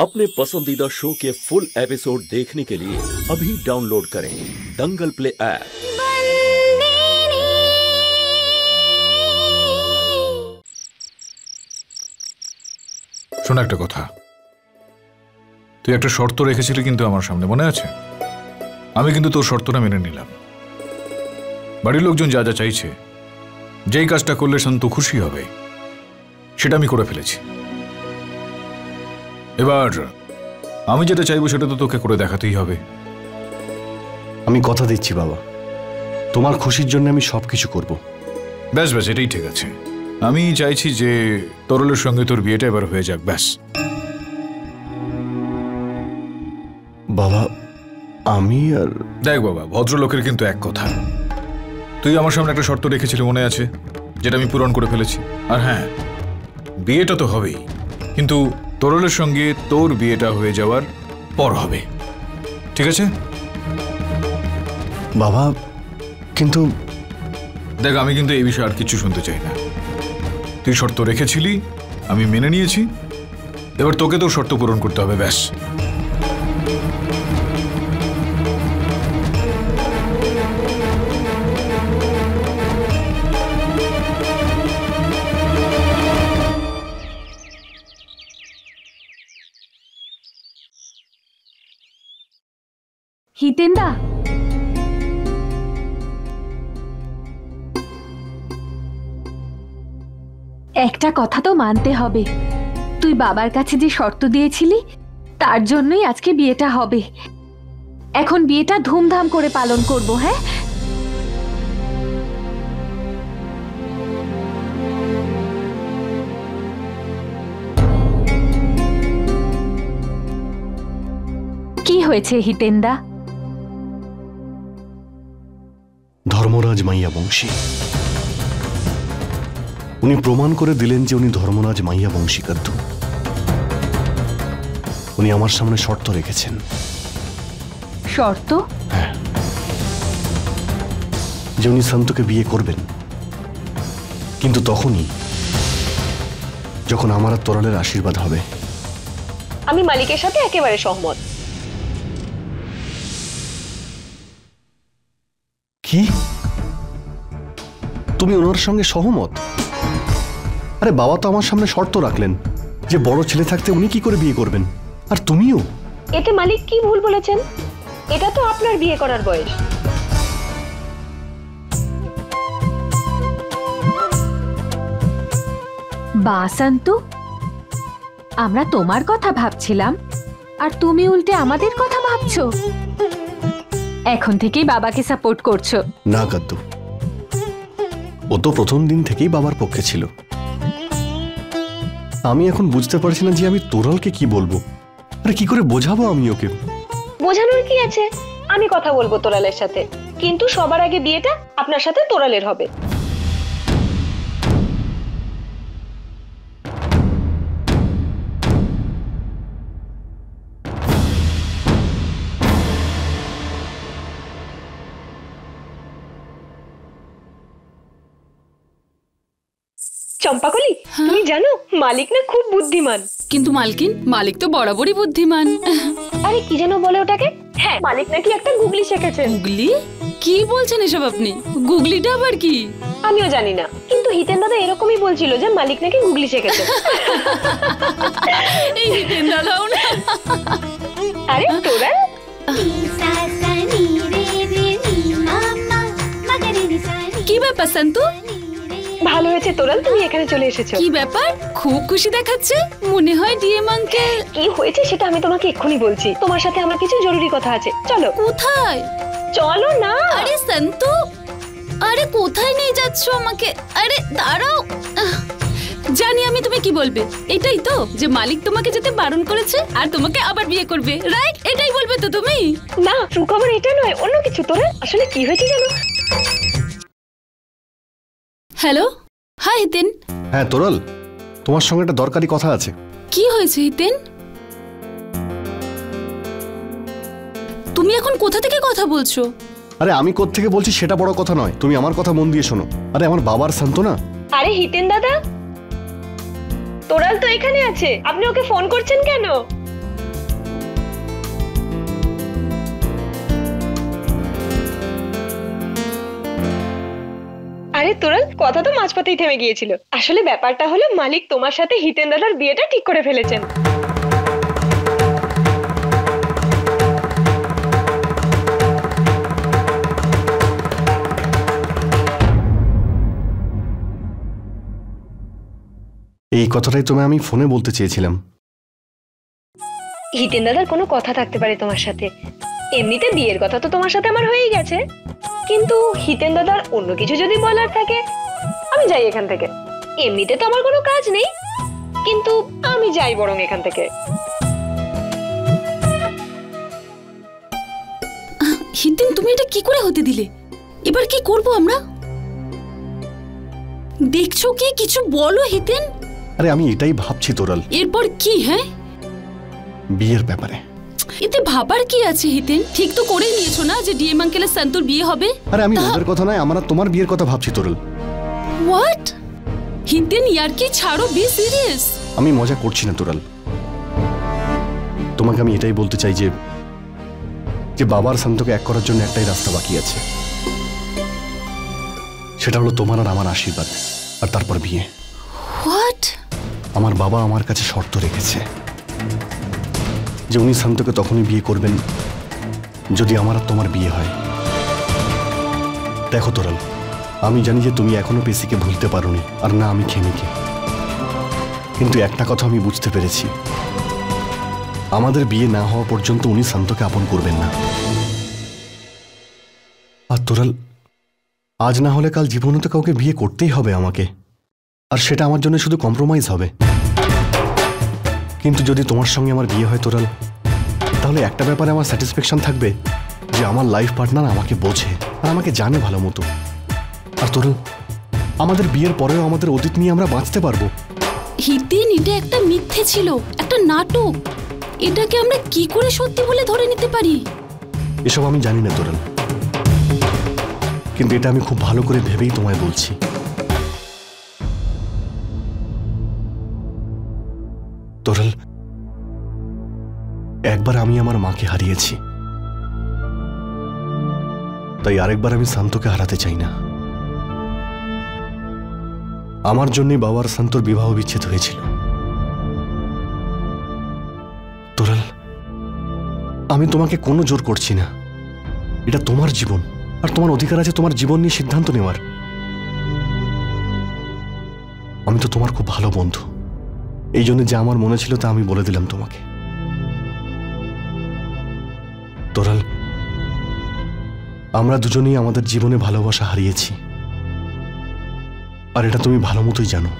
अपने पसंदीदा शो के फुल एपिसोड देखने के लिए अभी डाउनलोड करें दंगल प्ले ऐप। শোন একটা কথা, তুই একটা শর্ত রেখেছিলি কিন্তু আমার সামনে, মনে আছে? আমি কিন্তু তোর শর্তটা মেনে নিলাম। বাড়ির লোকজন যা যা চাইছে, যেই কাজটা করলে শান্ত খুশি হবে, সেটা আমি করে ফেলেছি। এবার আমি যেটা চাইবো সেটা তো তোকে করে দেখাতেই হবে। আমি কথা দিচ্ছি বাবা, তোমার খুশির জন্য আমি সবকিছু করব। ব্যাস ব্যাস, এটাই ঠিক আছে। আমি চাইছি যে তরলের সঙ্গে তোর বিয়েটা এবার হয়ে যাক, ব্যাস। বাবা আমি আর দেখ বাবা, ভদ্রলোকের কিন্তু এক কথা। তুই আমার সামনে একটা শর্ত রেখেছিলি, মনে আছে? যেটা আমি পূরণ করে ফেলেছি। আর হ্যাঁ, বিয়েটা তো হবেই, কিন্তু তরলের সঙ্গে তোর বিয়েটা হয়ে যাওয়ার পর হবে, ঠিক আছে? বাবা কিন্তু দেখ, আমি কিন্তু এই বিষয়ে আর কিছু শুনতে চাই না। তুই শর্ত রেখেছিলি, আমি মেনে নিয়েছি, এবার তোকে তোর শর্ত পূরণ করতে হবে, ব্যাস। হিতেন্দা, একটা কথা তো মানতে হবে, তুই বাবার কাছে যে শর্ত দিয়েছিলি তার জন্যই আজকে বিয়েটা হবে। এখন বিয়েটা ধুমধাম করে পালন করব, হ্যাঁ? কি হয়েছে হিতেন্দা? ধর্মরাজ মাইয়া বংশী, উনি প্রমাণ করে দিলেন যে উনি ধর্মরাজ মাইয়া বংশীকাদ্য। উনি আমার সামনে শর্ত রেখেছেন। শর্ত? হ্যাঁ, যে উনি সন্তকে বিয়ে করবেন, কিন্তু তখনই যখন আমার আর তরলের আশীর্বাদ হবে। আমি মালিকের সাথে একেবারে সহমত। কি? তুমি ওনার সঙ্গে সহমত? আরে বাবা তো আমার সামনে শর্ত রাখলেন যে বড় ছেলে থাকতে উনি কি করে বিয়ে করবেন, আর তুমিও। এতে মালিক কি ভুল বলেছেন? এটা তো আপনার বিয়ে করার বয়স। বাসন্তু, আমরা তোমার কথা ভাবছিলাম আর তুমি উল্টে আমাদের কথা ভাবছো। এখন থেকেই বাবাকে সাপোর্ট করছো? না গাদ্দু, ও তো প্রথম দিন থেকেই বাবার পক্ষে ছিল। আমি এখন বুঝতে পারছি না যে আমি তোরালকে কি বলবো, আরে কি করে বোঝাবো আমি ওকে? বোঝানোর কি আছে? আমি কথা বলবো তোরালের সাথে, কিন্তু সবার আগে বিয়েটা আপনার সাথে তোরালের হবে। চম্পাকলি, তুমি জানো মালিক না খুব বুদ্ধিমান। কিন্তু মালকিন, মালিক তো বরাবরই বুদ্ধিমান। আরে কি যেন বলে ওটাকে? হ্যাঁ, মালিক নাকি একটা গুগলি শিখেছেন। গুগলি? কি বলছেন এসব আপনি? গুগলিটা আবার কি? আমিও জানি না, কিন্তু হিতেন দাদা এরকমই বলছিল যে মালিক নাকি গুগলি শিখেছে। এই হিতেন দাদাও না। আরে তোরা কি ব্যাপার সন্তু? ভালো হয়েছে তোরাল তুমি এখানে চলে এসেছো। কি ব্যাপার? খুব খুশি দেখাচ্ছে, মনে হয় ডিএম আঙ্কেল। কি হয়েছে সেটা আমি তোমাকে এক্ষুনি বলছি। তোমার সাথে আমার কিছু জরুরি কথা আছে, চলো। কোথায়? চলো না। আরে সন্তু, আরে কোথায় নিয়ে যাচ্ছ আমাকে? আরে দাঁড়াও। জানি আমি তুমি কি বলবে, এটাই তো যে মালিক তোমাকে যেতে বারণ করেছে আর তোমাকে আবার বিয়ে করবে, রাইট? এটাই বলবে তো তুমি? না, সুখবর এটা নয়, অন্য কিছু। তোরা আসলে কি হয়েছে জানো? Hello, hi Hiten. হ্যাঁ তোরাল, তোমার সঙ্গে একটা দরকারি কথা আছে। কি হয়েছে হিতেন? তুমি এখন কোথা থেকে কথা বলছো? আরে আমি কোত্থেকে বলছি সেটা বড় কথা নয়, তুমি আমার কথা মন দিয়ে শোনো। আরে আমার বাবার সান্তনা। আরে হিতেন দাদা, তোরাল তো এখানে আছে, আপনি ওকে ফোন করছেন কেন? আরে তোরাল, কথা তো মাঝপথেই থেমে গিয়েছিল। আসলে ব্যাপারটা হলো মালিক তোমার সাথে হিতেন দাদার বিয়েটা ঠিক করে ফেলেছেন। এই কথাটাই তোমায় আমি ফোনে বলতে চেয়েছিলাম। হিতেন দাদার কোনো কথা থাকতে পারে তোমার সাথে, এমনিতে বিয়ের কথা তো তোমার সাথে আমার হয়েই গেছে, কিন্তু হিতেন দাদার অন্য কিছু যদি বলার থাকে আমি যাই এখান থেকে। এমনিতে তো আমার কোনো কাজ নেই, কিন্তু আমি যাই বরং এখান থেকে। হিতেন, তুমি এটা কি করে হতে দিলে? এবার কি করব আমরা? দেখছো কি, কিছু বলো হিতেন। আরে আমি এটাই ভাবছি তোরাল। এরপর কি? হ্যাঁ, বিয়ের ব্যাপারে। এতে ভাবার কি আছে হিতেন? ঠিক তো করেই নিয়েছো না যে ডিএম আঙ্কেলের সন্তোর বিয়ে হবে। আরে আমি ওদের কথা নয়, আমার আর তোমার বিয়ের কথা ভাবছি তোরাল। হোয়াট? হিতেন, ইয়ার কি ছাড়ো, বি সিরিয়াস। আমি মজা করছি না তোরাল, তোমাকে আমি এটাই বলতে চাই যে বাবার সন্তকে এক করার জন্য একটাই রাস্তা বাকি আছে, সেটা হলো তোমার আর আমার আশীর্বাদ, আর তারপর বিয়ে। হোয়াট? আমার বাবা আমার কাছে শর্ত রেখেছে যে উনি সন্তকে তখনই বিয়ে করবেন যদি আমার আর তোমার বিয়ে হয়। দেখো তোরাল, আমি জানি যে তুমি এখনো পেশিকে ভুলতে পারোনি, আর না আমি খেমিকে, কিন্তু একটা কথা আমি বুঝতে পেরেছি, আমাদের বিয়ে না হওয়া পর্যন্ত উনি সন্তকে আপন করবেন না। আর তোরাল, আজ না হলে কাল জীবনে তো কাউকে বিয়ে করতেই হবে আমাকে, আর সেটা আমার জন্য শুধু কম্প্রোমাইজ হবে। কিন্তু যদি তোমার সঙ্গে আমার বিয়ে হয় তোরাল, তাহলে একটা ব্যাপারে আমার স্যাটিসফ্যাকশন থাকবে যে আমার লাইফ পার্টনার আমাকে বোঝে আর আমাকে জানে ভালো মতো। আর তোরাল, আমাদের বিয়ের পরেও আমাদের অতীত নিয়ে আমরা বাঁচতে পারবো। হিতেন, এটা একটা মিথ্যে ছিল, একটা নাটক। এটাকে আমরা কি করে সত্যি বলে ধরে নিতে পারি? এসব আমি জানি না তোরাল, কিন্তু এটা আমি খুব ভালো করে ভেবেই তোমায় বলছি। তোরাল, একবার আমি আমার মাকে হারিয়েছি, তাই আরেকবার আমি শান্তকে হারাতে চাই না। আমার জন্যই বাবার শান্তর বিবাহ বিচ্ছেদ হয়েছিল। তোরাল, আমি তোমাকে কোনো জোর করছি না, এটা তোমার জীবন, আর তোমার অধিকার আছে তোমার জীবন নিয়ে সিদ্ধান্ত নেওয়ার। আমি তো তোমার খুব ভালো বন্ধু, এই জন্য যা আমার মনে ছিল তা আমি বলে দিলাম তোমাকে। তোরাল, আমরা দুজনেই আমাদের জীবনে ভালোবাসা হারিয়েছি, আর এটা তুমি ভালো মতোই জানো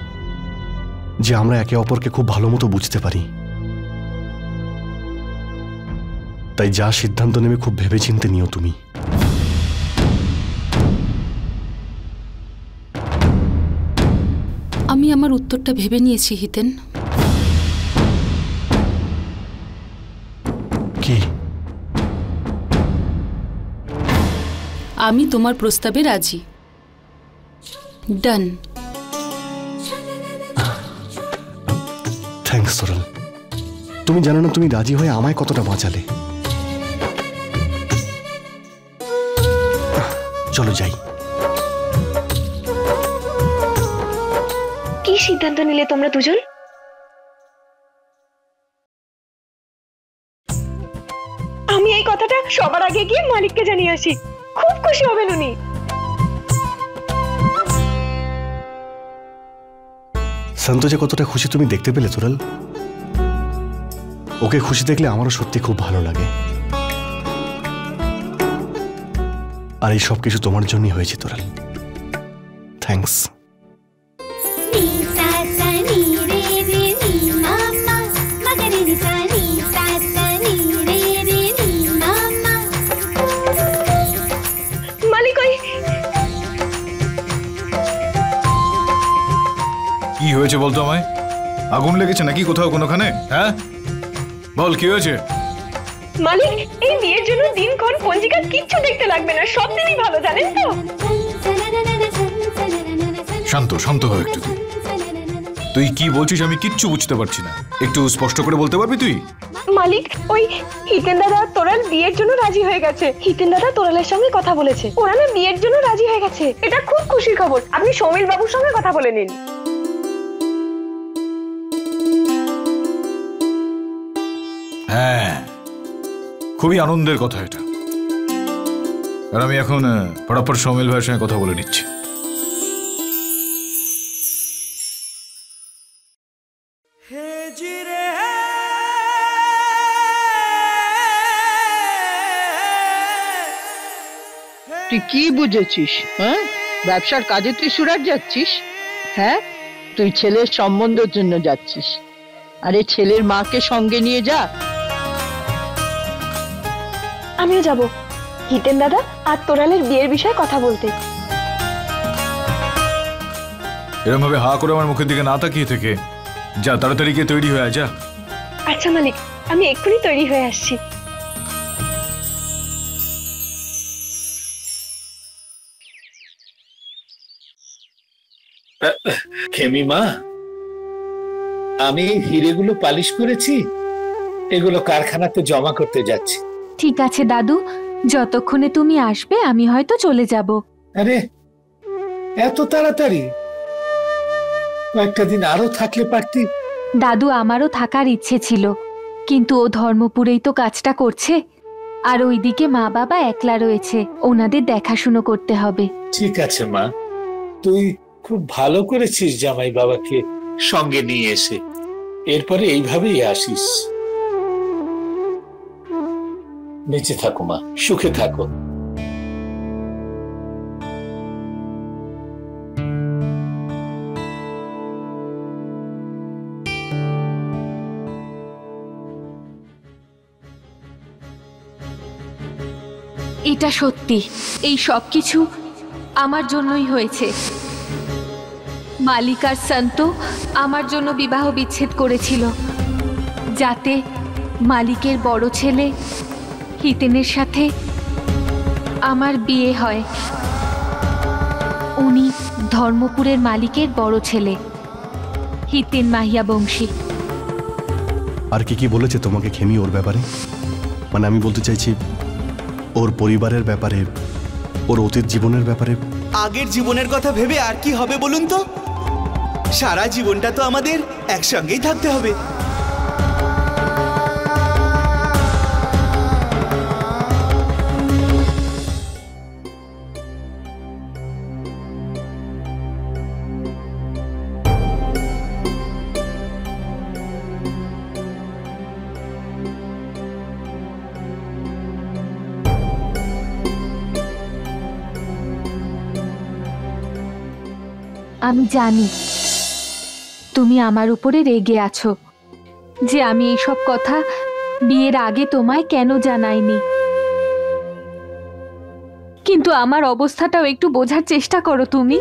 যে আমরা একে অপরকে খুব ভালো মতো বুঝতে পারি। তাই যা সিদ্ধান্ত নেবে খুব ভেবেচিন্তে নিও তুমি। আমি আমার উত্তরটা ভেবে নিয়েছি হিতেন। কি? আমি তোমার প্রস্তাবে রাজি। ডান। থ্যাঙ্কস তোরাল, তুমি জানো না তুমি রাজি হয়ে আমায় কতটা বাঁচালে। চলো যাই। কি সিদ্ধান্ত নিলে তোমরা দুজন? আমি এই কথাটা সবার আগে গিয়ে মালিককে জানিয়ে আসি, খুব খুশি হবেন উনি। শান্ত যে কতটা খুশি তুমি দেখতে পেলে তোরাল। ওকে খুশি দেখলে আমারও সত্যি খুব ভালো লাগে, আর এই সব কিছু তোমার জন্যই হয়েছে তোরাল। থ্যাঙ্কস। মালিক, ওই কি হয়েছে বলতো আমায়? আগুন লেগেছে নাকি কোথাও কোনোখানে? হ্যাঁ বল, কি হয়েছে? মালিক, এই বিয়ের জন্য দিনক্ষণ পঞ্জিকা কিচ্ছু দেখতে লাগবে না, সব দিনই ভালো, জানেন তো? শান্ত শান্ত হও একটু। তুই কি বলছিস আমি কিচ্ছু বুঝতে পারছি না, একটু স্পষ্ট করে বলতে পারবি তুই? মালিক, ওই হিতেন দাদা তোরাল বিয়ের জন্য রাজি হয়ে গেছে। হিতেন দাদা তোরালের সঙ্গে কথা বলেছে, ওরা না বিয়ের জন্য রাজি হয়ে গেছে। এটা খুব খুশির খবর। আপনি সৌমিল বাবুর সঙ্গে কথা বলে নিন। হ্যাঁ, খুবই আনন্দের কথা এটা। আর আমি এখন ফটাফট সৌমিল ভাইয়ের সঙ্গে কথা বলে নিচ্ছি। তুই কি বুঝেছিস? হ্যাঁ, ব্যবসার কাজে তুই সুরাট যাচ্ছিস? হ্যাঁ, তুই ছেলের সম্বন্ধের জন্য যাচ্ছিস। আরে ছেলের মাকে সঙ্গে নিয়ে যা। আমিও যাব হিতেন দাদা আর তোরালের বিয়ের বিষয়ে কথা বলতে। এরকম ভাবে হা করে আমার মুখের দিকে না তাকিয়ে থেকে যা, তাড়াতাড়ি গিয়ে তৈরি হয়ে যা। আচ্ছা মালিক, আমি এক্ষুনি তৈরি হয়ে আসছি। খেমি মা, আমি হিরেগুলো পালিশ করেছি, এগুলো কারখানাতে জমা করতে যাচ্ছি। ঠিক আছে দাদু, যতক্ষণে তুমি আসবে আমি হয়তো চলে যাব। আরে এত তাড়াতাড়ি? কয়েকটা দিন আরো থাকলে পারতি। দাদু, আমারও থাকার ইচ্ছে ছিল, কিন্তু ও ধর্মপুরেই তো কাজটা করছে, আর ওইদিকে মা বাবা একলা রয়েছে, ওনাদের দেখাশুনো করতে হবে। ঠিক আছে মা, তুই খুব ভালো করেছিস জামাই বাবাকে সঙ্গে নিয়ে এসে। এরপরে এইভাবেই আসিস। বেঁচে থাকো মা, সুখে থাকো। এটা সত্যি, এই সব কিছু আমার জন্যই হয়েছে। মালিক আর সন্ত আমার জন্য বিবাহ বিচ্ছেদ করেছিল, যাতে মালিকের বড় ছেলে হিতেনের সাথে আমার বিয়ে হয়। উনি ধর্মপুরের মালিকের বড় ছেলে, হিতেন মাহিয়া বংশী। আর কি কি বলেছে তোমাকে খেমি ওর ব্যাপারে? মানে আমি বলতে চাইছি ওর পরিবারের ব্যাপারে, ওর অতীত জীবনের ব্যাপারে। আগের জীবনের কথা ভেবে আর কি হবে বলুন তো? সারা জীবনটা তো আমাদের একসঙ্গেই থাকতে হবে। আমি জানি তুমি আমার উপরে রেগে আছো যে আমি এইসব কথা বিয়ের আগে তোমায় কেন জানাইনি, কিন্তু আমার অবস্থাটাও একটু বোঝার চেষ্টা করো তুমি।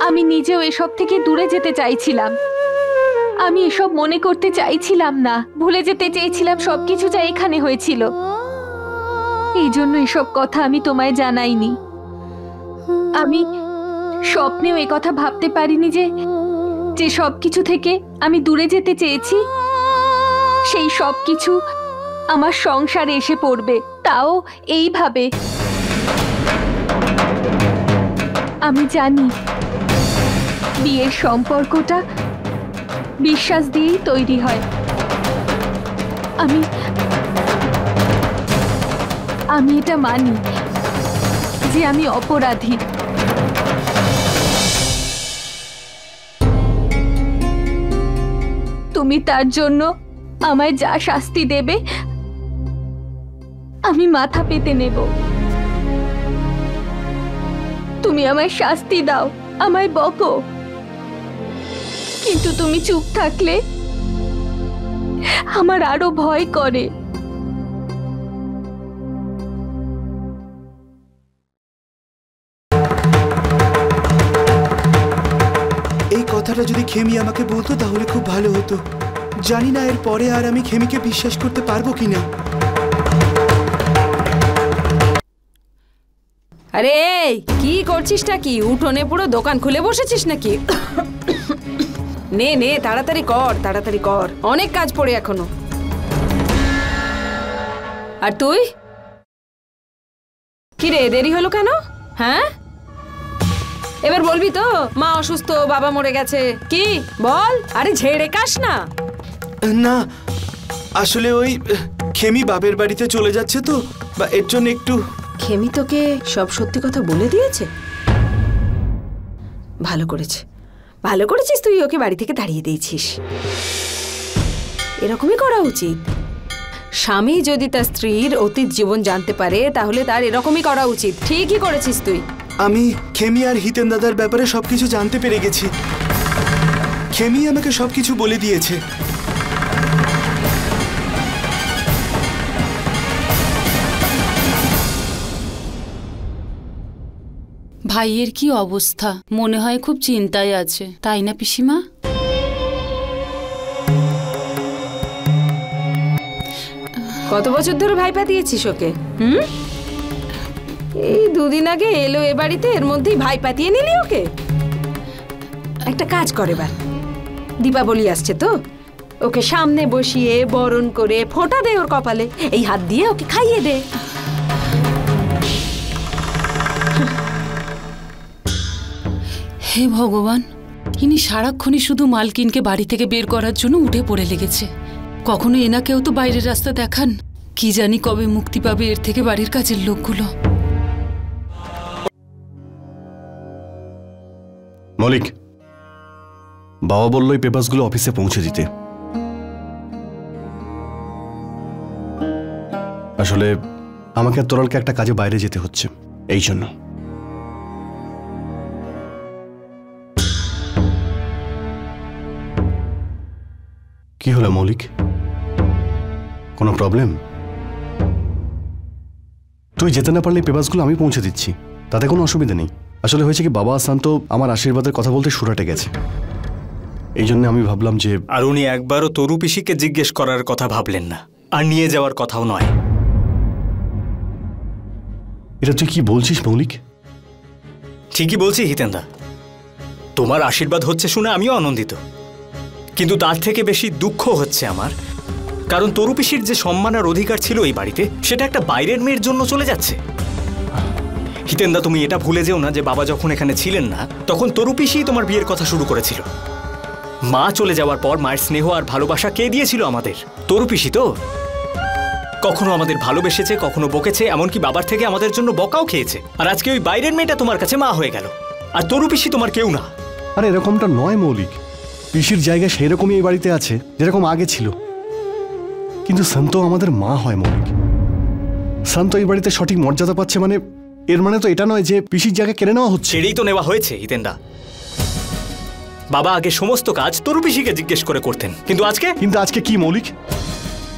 আমি নিজেও এসব থেকে দূরে যেতে চাইছিলাম, আমি এসব মনে করতে চাইছিলাম না, ভুলে যেতে চেয়েছিলাম সবকিছু যা এখানে হয়েছিল। এই জন্য এসব কথা আমি তোমায় জানাইনি। আমি স্বপ্নেও এই কথা ভাবতে পারিনি যে সবকিছু থেকে আমি দূরে যেতে চেয়েছি, সেই সবকিছু আমার সংসারে এসে পড়বে, তাও এইভাবে। আমি জানি বিয়ের সম্পর্কটা বিশ্বাস দিয়েই তৈরি হয়। আমি এটা মানি যে আমি অপরাধী। তুমি তার জন্য আমায় যা শাস্তি দেবে আমি মাথা পেতে নেব। তুমি আমায় শাস্তি দাও, আমায় বকো, কিন্তু তুমি চুপ থাকলে আমার আরো ভয় করে। এই কথাটা যদি খেমি আমাকে বলতো তাহলে খুব ভালো হতো। জানি না এর পরে আর আমি খেমিকে বিশ্বাস করতে পারবো কিনা। আরে এই কি করছিসটা কি? উঠোনে পুরো দোকান খুলে বসেছিস নাকি? নে নে তাড়াতাড়ি কর, তাড়াতাড়ি কর, অনেক কাজ পড়ে এখনো। আর তুই কি রে, দেরি হলো কেন? হ্যাঁ, এবার বলবি তো মা অসুস্থ, বাবা মরে গেছে, কি বল? আরে ঝেড়ে কাস না। না আসলে ওই খেমি বাপের বাড়িতে চলে যাচ্ছে তো, বা এর জন্য একটু। খেমি তোকে সব সত্যি কথা বলে দিয়েছে? ভালো করেছে, ভালো করেছিস, তুই ওকে বাড়ি থেকে তাড়িয়ে দিয়েছিস। এরকমই করা উচিত। স্বামী যদি তার স্ত্রীর অতীত জীবন জানতে পারে তাহলে তার এরকমই করা উচিত। ঠিকই করেছিস তুই। আমি খেমি আর হিতেন দাদার ব্যাপারে সবকিছু জানতে পেরে গেছি। খেমি আমাকে সবকিছু বলে দিয়েছে। ভাইয়ের কি অবস্থা? মনে হয় খুব চিন্তায় আছে, তাই না পিসিমা? কত বছর ধরে ভাইপা দিয়েছিস ওকে? এই দুদিন আগে এলো এ বাড়িতে, এর মধ্যেই ভাই পাতিয়ে নিলি ওকে। একটা কাজ করে এবার, দীপাবলি আসছে তো, ওকে সামনে বসিয়ে বরণ করে ফোঁটা দে ওর কপালে, এই হাত দিয়ে ওকে খাইয়ে দে। হে ভগবান, ইনি সারাক্ষণই শুধু মালকিনকে বাড়ি থেকে বের করার জন্য উঠে পড়ে লেগেছে। কখনো এনাকেও তো বাইরের রাস্তা দেখান। কি জানি কবে মুক্তি পাবে এর থেকে বাড়ির কাজের লোকগুলো। মলিক, বাবা বলল এই পেপারসগুলো অফিসে পৌঁছে দিতে। আসলে আমাকে আর তোরালকে একটা কাজে বাইরে যেতে হচ্ছে, এই জন্য। কি হলো মৌলিক, কোনো প্রবলেম? তুই যেতে না পারলে পেপারসগুলো আমি পৌঁছে দিচ্ছি, তাতে কোনো অসুবিধা নেই। আসলে হয়েছে কি, বাবা শান্ত আমার আশীর্বাদের কথা বলতে সুরাটে গেছে, এই জন্য আমি ভাবলাম যে। আর উনি একবারও তরু পিসিকে জিজ্ঞেস করার কথা ভাবলেন না, আর নিয়ে যাওয়ার কথাও নয়। এটা তুই কি বলছিস মৌলিক? ঠিকই বলছি হিতেন্দা, তোমার আশীর্বাদ হচ্ছে শুনে আমিও আনন্দিত, কিন্তু তার থেকে বেশি দুঃখ হচ্ছে আমার, কারণ তরু পিসির যে সম্মান আর অধিকার ছিল এই বাড়িতে, সেটা একটা বাইরের মেয়ের জন্য চলে যাচ্ছে। হিতেন্দা, তুমি এটা ভুলে যেও না যে বাবা যখন এখানে ছিলেন না, তখন তরু পিসি তোমার বিয়ের কথা শুরু করেছিল। মা চলে যাওয়ার পর মায়ের স্নেহ আর ভালোবাসা কে দিয়েছিল আমাদের? তরু পিসি তো। কখনো আমাদের ভালোবেসেছে, কখনো বকেছে, এমনকি বাবার থেকে আমাদের জন্য বকাও খেয়েছে। আর আজকে ওই বাইরের মেয়েটা তোমার কাছে মা হয়ে গেল, আর তরু পিসি তোমার কেউ না। আরে এরকমটা নয় মৌলিক, পিসির জায়গা সেই রকমই এই বাড়িতে আছে যেরকম আগে ছিল, কিন্তু শান্ত আমাদের মা হয় মৌলিক। শান্ত এই বাড়িতে সঠিক মর্যাদা পাচ্ছে, মানে এর মানে তো এটা নয় যে পিসির জায়গা কেড়ে নেওয়া হচ্ছে। ছেড়েই তো নেওয়া হয়েছে হিতেন্দা। বাবা আগে সমস্ত কাজ তরু পিসিকে জিজ্ঞেস করে করতেন, কিন্তু আজকে কি মৌলিক?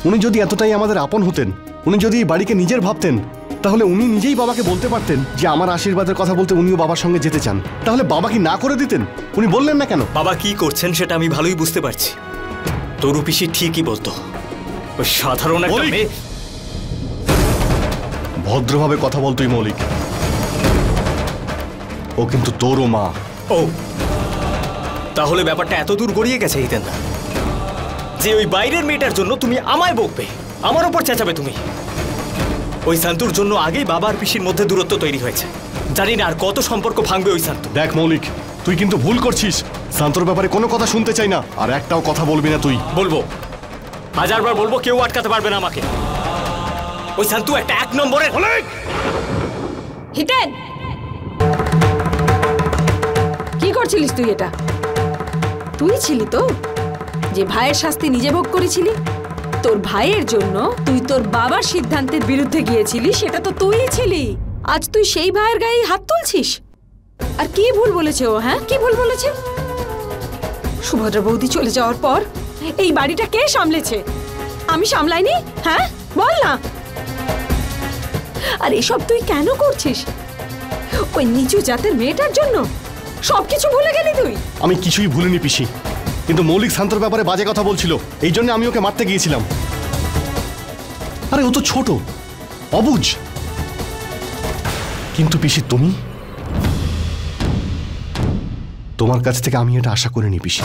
উনি যদি এতটাই আমাদের আপন হতেন, উনি যদি এই বাড়িকে নিজের ভাবতেন, তাহলে উনি নিজেই বাবাকে বলতে পারতেন যে আমার আশীর্বাদের কথা বলতে উনিও বাবার সঙ্গে যেতে চান। তাহলে বাবা কি না করে দিতেন? উনি বললেন না কেন? বাবা কি করছেন সেটা আমি ভালোই বুঝতে পারছি। তরু পিসি ঠিকই বলতো, ওই সাধারণ একটা মেয়ে। ভদ্রভাবে কথা বল তুই মৌলিক, ও কিন্তু তোরও মা। ও, তাহলে ব্যাপারটা এত দূর গড়িয়ে গেছে হিতেন্দা, যে ওই বাইরের মেয়েটার জন্য তুমি আমায় বকবে, আমার ওপর চেঁচাবে তুমি। ওই শান্তুর জন্য আগেই বাবার পিসির মধ্যে দূরত্ব তৈরি হয়েছে। জানি না আর কত সম্পর্ক ভাঙবে ওই শান্তু। দেখ মৌলিক, তুই কিন্তু ভুল করছিস। শান্তর ব্যাপারে কোনো কথা শুনতে চাই না, আর একটাও কথা বলবি না তুই। বলবো, হাজারবার বলবো, কেউ আটকাতে পারবে না আমাকে। ওই শান্তু একটা এক নম্বরের। হিতেন, কি করছিলিস তুই? এটা তুই ছিলি তো যে ভাইয়ের শাস্তি নিজে ভোগ করেছিলি? তোর ভাইয়ের জন্য তুই তোর বাবার সিদ্ধান্তের বিরুদ্ধে গিয়েছিলি, সেটা তো তুইই ছিলি। আজ তুই সেই ভাইয়ের গায়ে হাত তুলছিস। আর কি ভুল বলেছে ও? হ্যাঁ, কি ভুল বলেছে? সুভদ্রা বৌদি চলে যাওয়ার পর এই বাড়িটা কে সামলেছে? আমি সামলাইনি? হ্যাঁ বল না। আর এসব তুই কেন করছিস? ওই নিচু জাতের মেয়েটার জন্য সবকিছু ভুলে গেলি তুই? আমি কিছুই ভুলিনি পিসি, কিন্তু মৌলিক শান্তর ব্যাপারে বাজে কথা বলছিল, এই জন্য আমি ওকে মারতে গিয়েছিলাম। আরে ও তো ছোট, অবুঝ। কিন্তু পিসি তুমি, তোমার কাছ থেকে আমি এটা আশা করিনি পিসি।